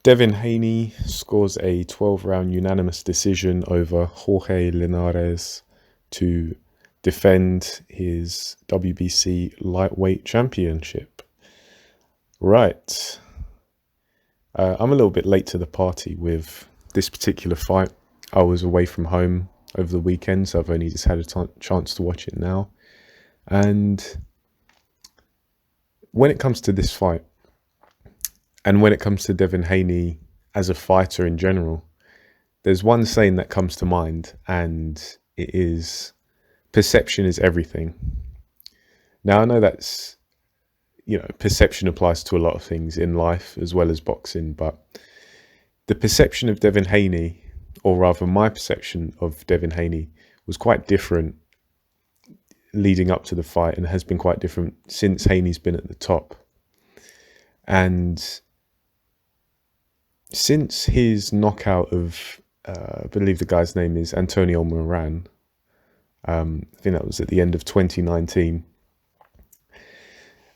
Devin Haney scores a 12-round unanimous decision over Jorge Linares to defend his WBC lightweight championship. Right. I'm a little bit late to the party with this particular fight. I was away from home over the weekend, so I've only just had a chance to watch it now. And when it comes to this fight, and when it comes to Devin Haney as a fighter in general, there's one saying that comes to mind, and it is, perception is everything. Now, I know that's, perception applies to a lot of things in life as well as boxing, but the perception of Devin Haney, or rather my perception of Devin Haney, was quite different leading up to the fight, and has been quite different since Haney's been at the top. And since his knockout of, I believe the guy's name is Antonio Moran, I think that was at the end of 2019,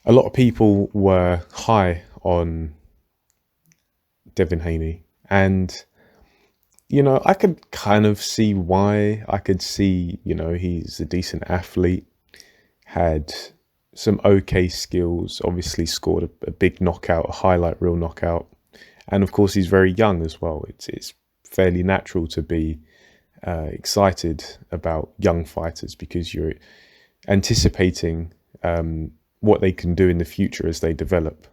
a lot of people were high on Devin Haney. And, I could kind of see why. I could see, he's a decent athlete, had some okay skills, obviously scored a big knockout, a highlight reel knockout. And of course, he's very young as well. It's fairly natural to be excited about young fighters, because you're anticipating what they can do in the future as they develop.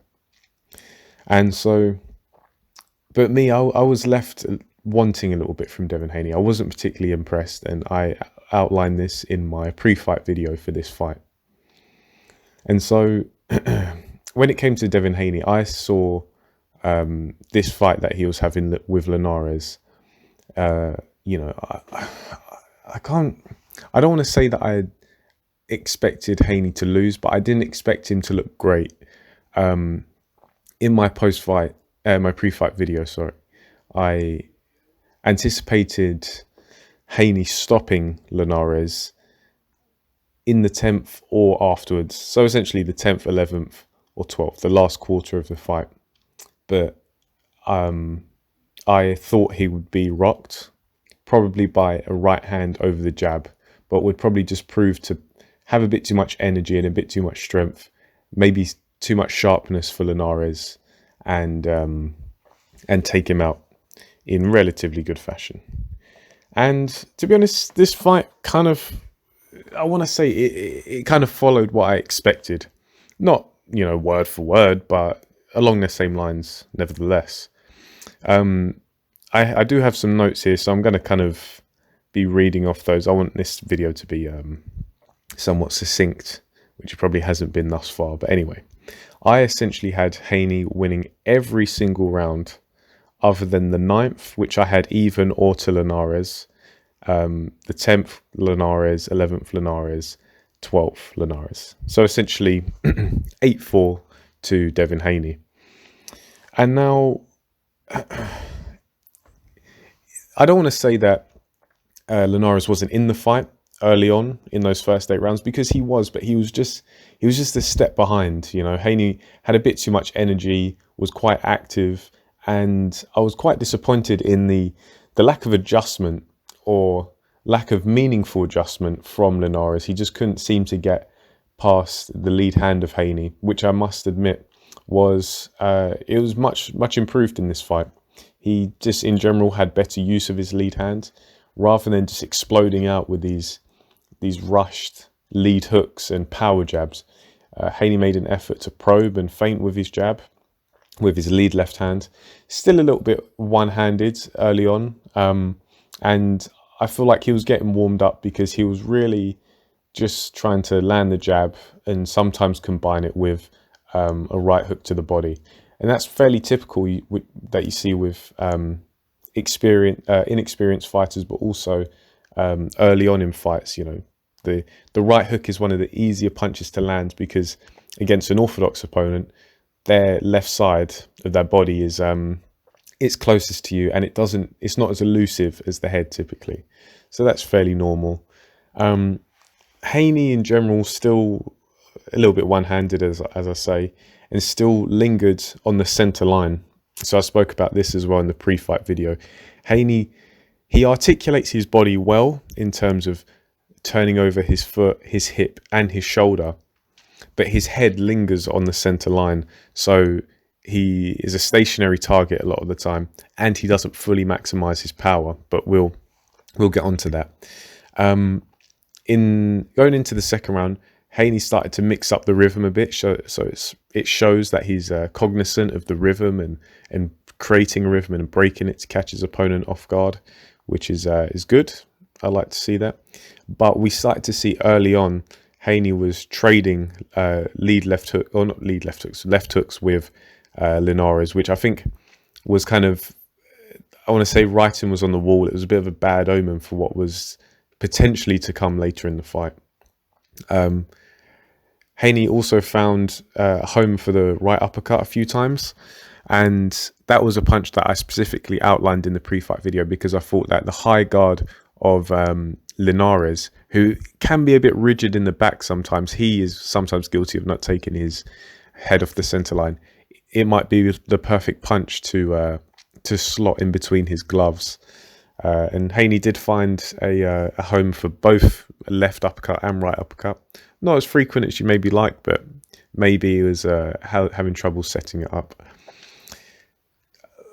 And so, but me, I was left wanting a little bit from Devin Haney. I wasn't particularly impressed, and I outlined this in my pre-fight video for this fight. And so when it came to Devin Haney, I saw this fight that he was having with Linares. I don't want to say that I expected Haney to lose, but I didn't expect him to look great. In my my pre-fight video, I anticipated Haney stopping Linares in the 10th or afterwards. So essentially the 10th, 11th or 12th, the last quarter of the fight. But I thought he would be rocked, probably by a right hand over the jab, but would probably just prove to have a bit too much energy and a bit too much strength, maybe too much sharpness for Linares, and take him out in relatively good fashion. And to be honest, this fight kind of, I want to say it kind of followed what I expected. Not, word for word, but along the same lines nevertheless. I do have some notes here, so I'm going to kind of be reading off those. I want this video to be somewhat succinct, which it probably hasn't been thus far. But anyway, I essentially had Haney winning every single round other than the 9th, which I had even or to Linares, the 10th Linares, 11th Linares, 12th Linares. So essentially 8-4 to Devin Haney. And now, I don't want to say that Linares wasn't in the fight early on in those first 8 rounds, because he was, but he was just a step behind. Haney had a bit too much energy, was quite active, and I was quite disappointed in the lack of adjustment, or lack of meaningful adjustment from Linares. He just couldn't seem to get past the lead hand of Haney, which I must admit was it was much improved in this fight. He just in general had better use of his lead hand, rather than just exploding out with these rushed lead hooks and power jabs. Haney made an effort to probe and feint with his jab, with his lead left hand. Still a little bit one-handed early on, and I feel like he was getting warmed up, because he was really just trying to land the jab and sometimes combine it with a right hook to the body. And that's fairly typical that you see with inexperienced fighters, but also early on in fights. The right hook is one of the easier punches to land, because against an orthodox opponent, their left side of their body is it's closest to you, and it's not as elusive as the head typically. So that's fairly normal. Haney in general still a little bit one-handed, as I say, and still lingered on the center line So I spoke about this as well in the pre-fight video. Haney, he articulates his body well in terms of turning over his foot, his hip, and his shoulder, but his head lingers on the center line. So he is a stationary target a lot of the time, and he doesn't fully maximize his power. But we'll get onto that. In going into the second round, Haney started to mix up the rhythm a bit, so it shows that he's cognizant of the rhythm and creating a rhythm and breaking it to catch his opponent off guard, which is good. I like to see that. But we started to see early on Haney was trading left hooks with Linares, which I think was kind of, I want to say writing was on the wall. It was a bit of a bad omen for what was potentially to come later in the fight. Haney also found home for the right uppercut a few times, and that was a punch that I specifically outlined in the pre-fight video because I thought that the high guard of Linares, who can be a bit rigid in the back sometimes, he is sometimes guilty of not taking his head off the center line. It might be the perfect punch to slot in between his gloves. And Haney did find a home for both left uppercut and right uppercut. Not as frequent as you maybe like, but maybe he was having trouble setting it up.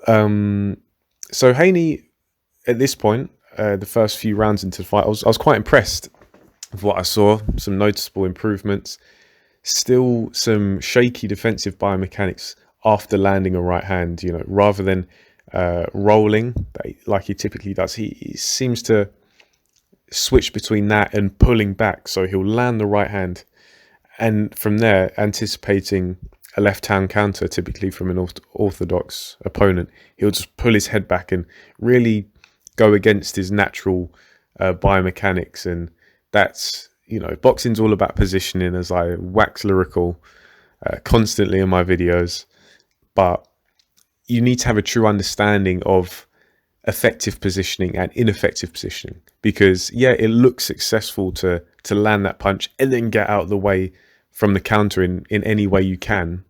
So Haney, at this point, the first few rounds into the fight, I was quite impressed with what I saw. Some noticeable improvements. Still some shaky defensive biomechanics after landing a right hand. You know, rather than rolling like he typically does, he seems to switch between that and pulling back. So he'll land the right hand, and from there, anticipating a left hand counter, typically from an orthodox opponent, he'll just pull his head back and really go against his natural biomechanics. And that's, you know, boxing's all about positioning, as I wax lyrical constantly in my videos, but you need to have a true understanding of effective positioning and ineffective positioning, because yeah, it looks successful to land that punch and then get out of the way from the counter in any way you can,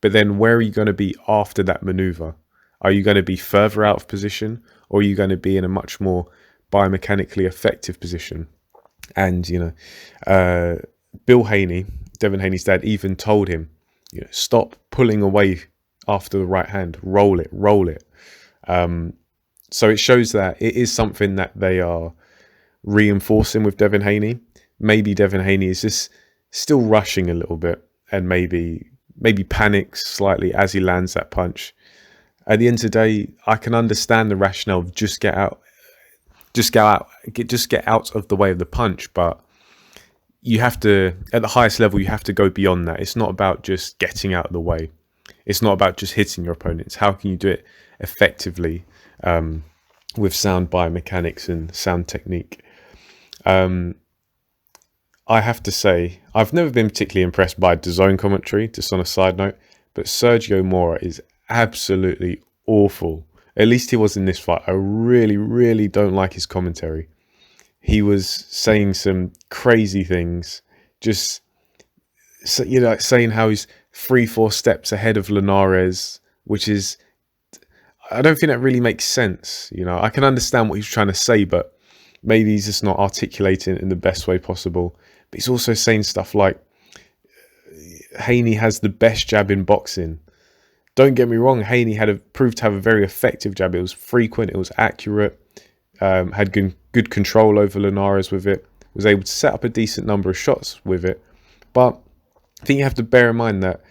but then where are you going to be after that maneuver? Are you going to be further out of position, or are you going to be in a much more biomechanically effective position? And you know, Bill Haney, Devin Haney's dad, even told him, you know, stop pulling away after the right hand, roll it. So it shows that it is something that they are reinforcing with Devin Haney. Maybe Devin Haney is just still rushing a little bit and maybe panics slightly as he lands that punch. At the end of the day, I can understand the rationale of just get out of the way of the punch, but you have to, at the highest level, you have to go beyond that. It's not about just getting out of the way. It's not about just hitting your opponent. It's how can you do it effectively with sound biomechanics and sound technique. I have to say, I've never been particularly impressed by DAZN commentary, just on a side note, but Sergio Mora is absolutely awful. At least he was in this fight. I really, really don't like his commentary. He was saying some crazy things, just, you know, saying how he's 3-4 steps ahead of Linares, which is, I don't think that really makes sense. You know, I can understand what he's trying to say, but maybe he's just not articulating it in the best way possible. But he's also saying stuff like, Haney has the best jab in boxing. Don't get me wrong, Haney proved to have a very effective jab. It was frequent, it was accurate, had good control over Linares with it, was able to set up a decent number of shots with it. But I think you have to bear in mind that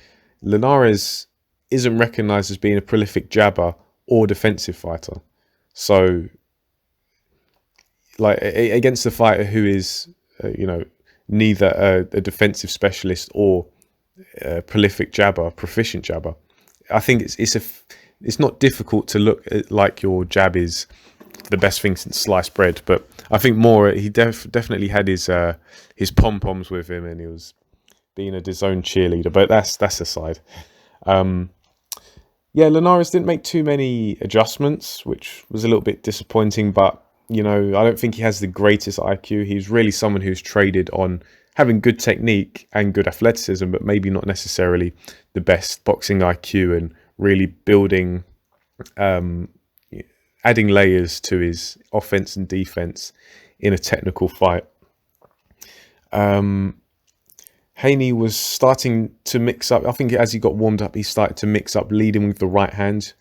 Linares isn't recognised as being a prolific jabber or defensive fighter. So, like, against a fighter who is, you know, neither a defensive specialist or a prolific jabber, proficient jabber, I think it's not difficult to look at like your jab is the best thing since sliced bread. But I think more he definitely had his pom-poms with him, and he was being a DAZN cheerleader. But that's aside. Yeah, Linares didn't make too many adjustments, which was a little bit disappointing. But you know, I don't think he has the greatest IQ. He's really someone who's traded on having good technique and good athleticism, but maybe not necessarily the best boxing IQ and really building um, adding layers to his offense and defense in a technical fight. Haney was starting to mix up. I think as he got warmed up, he started to mix up leading with the right hand,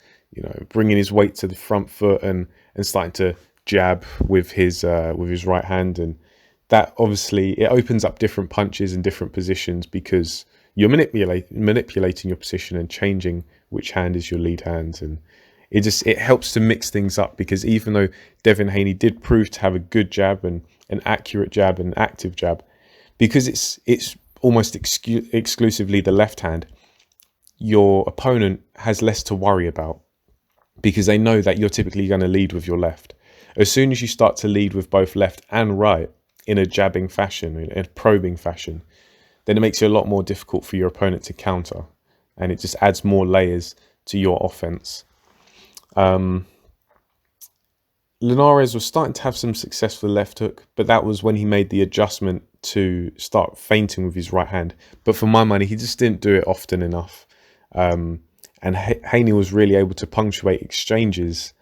bringing his weight to the front foot and starting to jab with his right hand. And that obviously it opens up different punches in different positions because you're manipulating your position and changing which hand is your lead hand. And it helps to mix things up, because even though Devin Haney did prove to have a good jab and an accurate jab and active jab, because it's almost exclusively the left hand, your opponent has less to worry about because they know that you're typically going to lead with your left. As soon as you start to lead with both left and right in a jabbing fashion, in a probing fashion, then it makes it a lot more difficult for your opponent to counter, and it just adds more layers to your offense. Linares was starting to have some success with the left hook, but that was when he made the adjustment to start feinting with his right hand. But for my money, he just didn't do it often enough. And Haney was really able to punctuate exchanges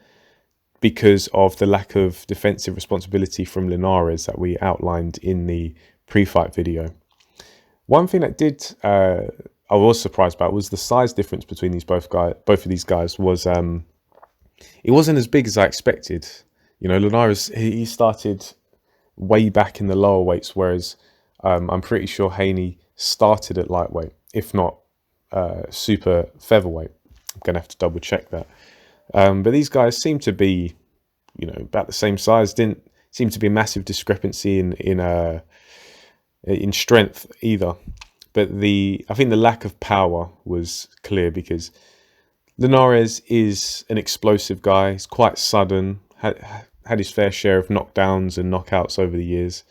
because of the lack of defensive responsibility from Linares that we outlined in the pre-fight video. One thing that I was surprised about was the size difference between both of these guys was it wasn't as big as I expected. Linares, he started way back in the lower weights, whereas I'm pretty sure Haney started at lightweight, if not super featherweight. I'm going to have to double check that. But these guys seem to be, about the same size. Didn't seem to be a massive discrepancy in strength either. But I think the lack of power was clear, because Linares is an explosive guy. He's quite sudden, had his fair share of knockdowns and knockouts over the years.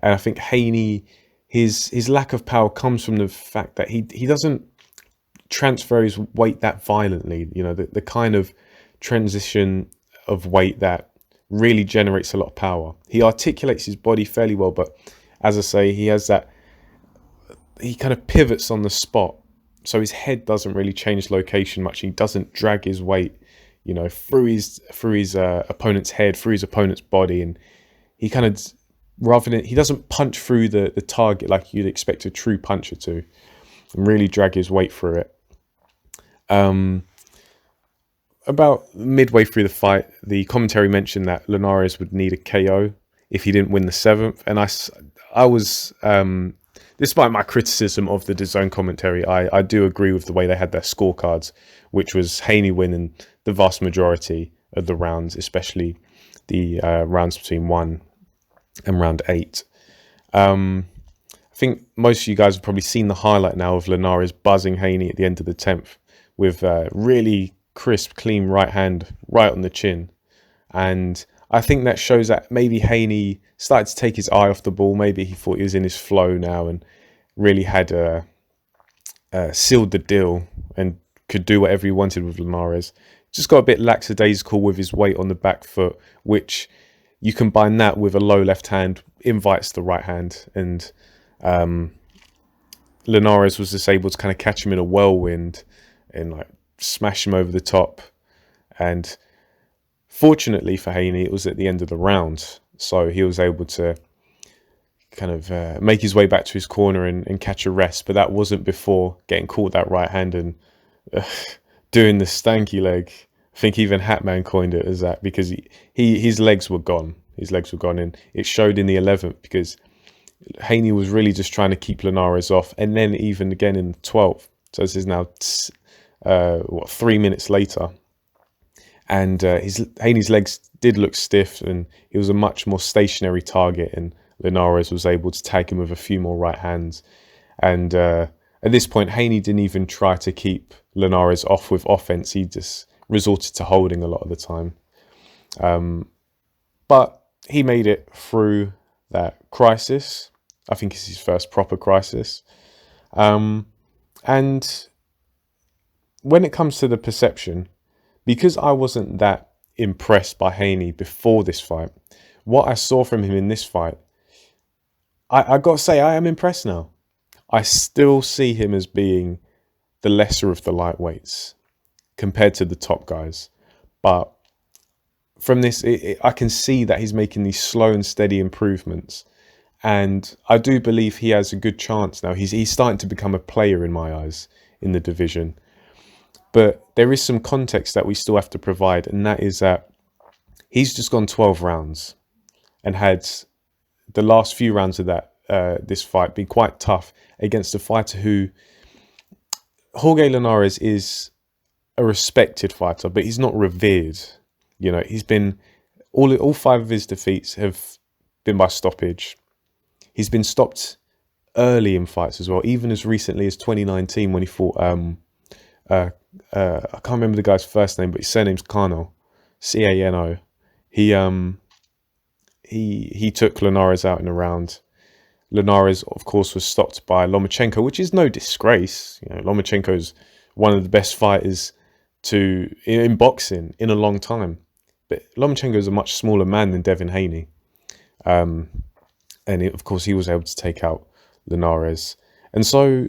And I think Haney, his lack of power comes from the fact that he doesn't transfer his weight that violently. The kind of transition of weight that really generates a lot of power. He articulates his body fairly well, but as I say, he kind of pivots on the spot. So his head doesn't really change location much. He doesn't drag his weight, through his opponent's head, through his opponent's body, and he kind of he doesn't punch through the target like you'd expect a true puncher to, and really drag his weight through it. About midway through the fight, the commentary mentioned that Linares would need a KO if he didn't win the 7th, and I was. Despite my criticism of the DAZN commentary, I do agree with the way they had their scorecards, which was Haney winning the vast majority of the rounds, especially the rounds between 1 and round 8. I think most of you guys have probably seen the highlight now of Linares buzzing Haney at the end of the 10th with a really crisp, clean right hand right on the chin. And I think that shows that maybe Haney started to take his eye off the ball. Maybe he thought he was in his flow now and really had sealed the deal and could do whatever he wanted with Linares. Just got a bit lackadaisical with his weight on the back foot, which you combine that with a low left hand, invites the right hand. And Linares was just able to kind of catch him in a whirlwind and smash him over the top. And fortunately for Haney, it was at the end of the round, so he was able to kind of make his way back to his corner and catch a rest. But that wasn't before getting caught that right hand and doing the stanky leg. I think even Hatman coined it as that, because his legs were gone. His legs were gone, and it showed in the 11th, because Haney was really just trying to keep Linares off, and then even again in the 12th. So this is now 3 minutes later. And Haney's legs did look stiff, and he was a much more stationary target, and Linares was able to tag him with a few more right hands. And at this point, Haney didn't even try to keep Linares off with offense. He just resorted to holding a lot of the time. But he made it through that crisis. I think it's his first proper crisis. And when it comes to the perception, because I wasn't that impressed by Haney before this fight, what I saw from him in this fight, I got to say, I am impressed now. I still see him as being the lesser of the lightweights compared to the top guys. But from this, I can see that he's making these slow and steady improvements. And I do believe he has a good chance now. He's starting to become a player in my eyes in the division. But there is some context that we still have to provide, and that is that he's just gone 12 rounds and had the last few rounds of that this fight be quite tough against a fighter who... Jorge Linares is a respected fighter, but he's not revered. You know, he's been... All 5 of his defeats have been by stoppage. He's been stopped early in fights as well, even as recently as 2019 when he fought... I can't remember the guy's first name, but his surname's Cano, Cano. He took Linares out in a round. Linares, of course, was stopped by Lomachenko, which is no disgrace. You know, Lomachenko's one of the best fighters in boxing in a long time. But Lomachenko is a much smaller man than Devin Haney. And of course, he was able to take out Linares. And so,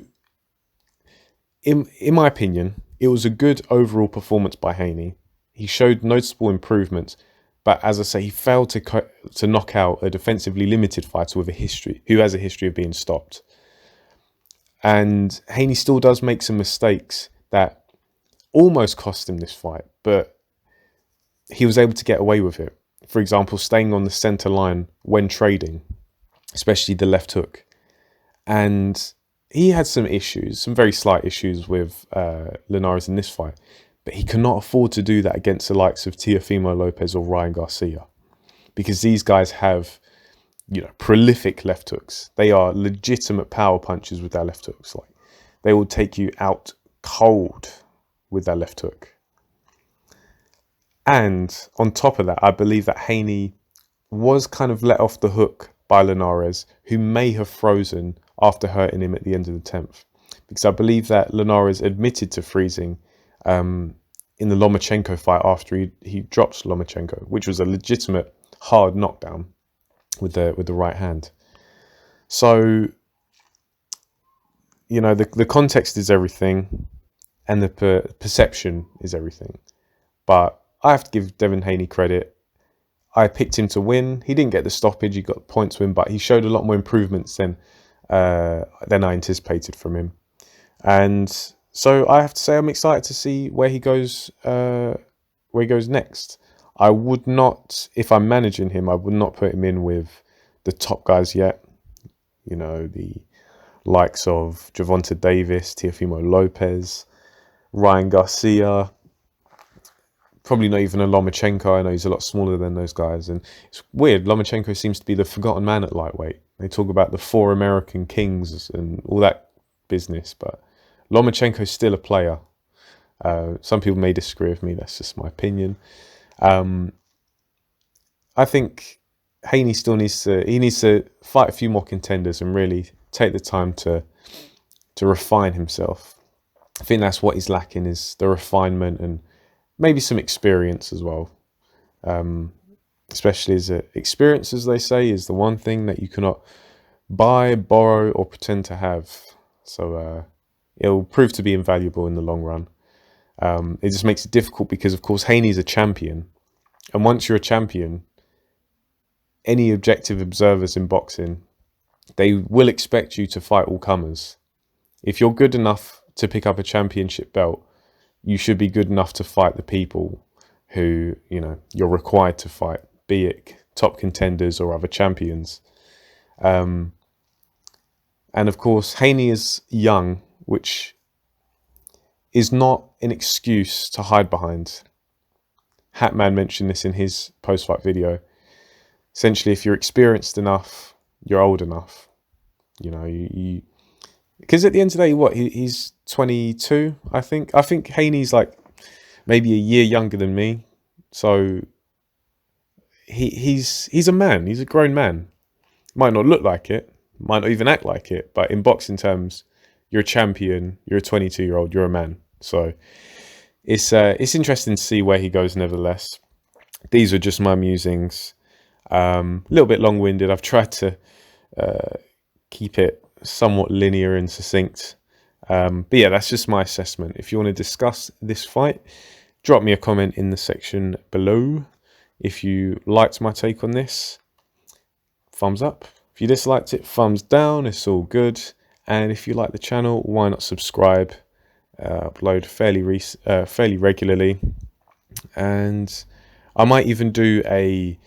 in my opinion, it was a good overall performance by Haney. He showed noticeable improvements. But as I say, he failed to knock out a defensively limited fighter with who has a history of being stopped. And Haney still does make some mistakes that almost cost him this fight, but he was able to get away with it. For example, staying on the center line when trading, especially the left hook. And he had some issues, some very slight issues with Linares in this fight. But he cannot afford to do that against the likes of Teofimo Lopez or Ryan Garcia, because these guys have, you know, prolific left hooks. They are legitimate power punches with their left hooks. Like, they will take you out cold with their left hook. And on top of that, I believe that Haney was kind of let off the hook by Linares, who may have frozen after hurting him at the end of the 10th. Because I believe that Linares admitted to freezing in the Lomachenko fight after he dropped Lomachenko, which was a legitimate hard knockdown with the right hand. So, you know, the context is everything, and the perception is everything. But I have to give Devin Haney credit. I picked him to win. He didn't get the stoppage. He got the points win, but he showed a lot more improvements than I anticipated from him. And so I have to say I'm excited to see where he goes next. I would not, if I'm managing him, I would not put him in with the top guys yet. You know, the likes of Gervonta Davis, Teofimo Lopez, Ryan Garcia, probably not even a Lomachenko. I know he's a lot smaller than those guys. And it's weird, Lomachenko seems to be the forgotten man at lightweight. They talk about the 4 American kings and all that business, but Lomachenko's still a player. Some people may disagree with me. That's just my opinion. I think Haney still needs to fight a few more contenders and really take the time to refine himself. I think that's what he's lacking, is the refinement and maybe some experience as well. Especially as experience, as they say, is the one thing that you cannot buy, borrow, or pretend to have. So it'll prove to be invaluable in the long run. It just makes it difficult because, of course, Haney's a champion. And once you're a champion, any objective observers in boxing, they will expect you to fight all comers. If you're good enough to pick up a championship belt, you should be good enough to fight the people who, you know, you're required to fight, be it top contenders or other champions. And of course, Haney is young, which is not an excuse to hide behind. Hatman mentioned this in his post-fight video. Essentially, if you're experienced enough, you're old enough. You know, because at the end of the day, he's 22, I think. I think Haney's like maybe a year younger than me. So he's a man. He's a grown man. Might not look like it, might not even act like it, but in boxing terms, you're a champion, you're a 22-year-old, you're a man. So it's interesting to see where he goes nevertheless. These are just my musings. A little bit long-winded. I've tried to keep it somewhat linear and succinct. But yeah, that's just my assessment. If you want to discuss this fight, Drop me a comment in the section below if you liked my take on this. Thumbs up. If you disliked it, thumbs down. It's all good. And if you like the channel, why not subscribe? Upload fairly regularly, and I might even do a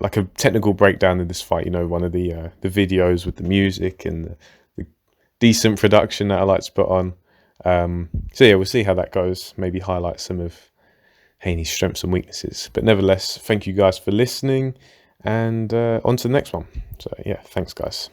like a technical breakdown of this fight. You know, one of the videos with the music and the decent production that I like to put on. So yeah, we'll see how that goes. Maybe highlight some of Haney's strengths and weaknesses. But nevertheless, thank you guys for listening, and on to the next one. So yeah, thanks guys.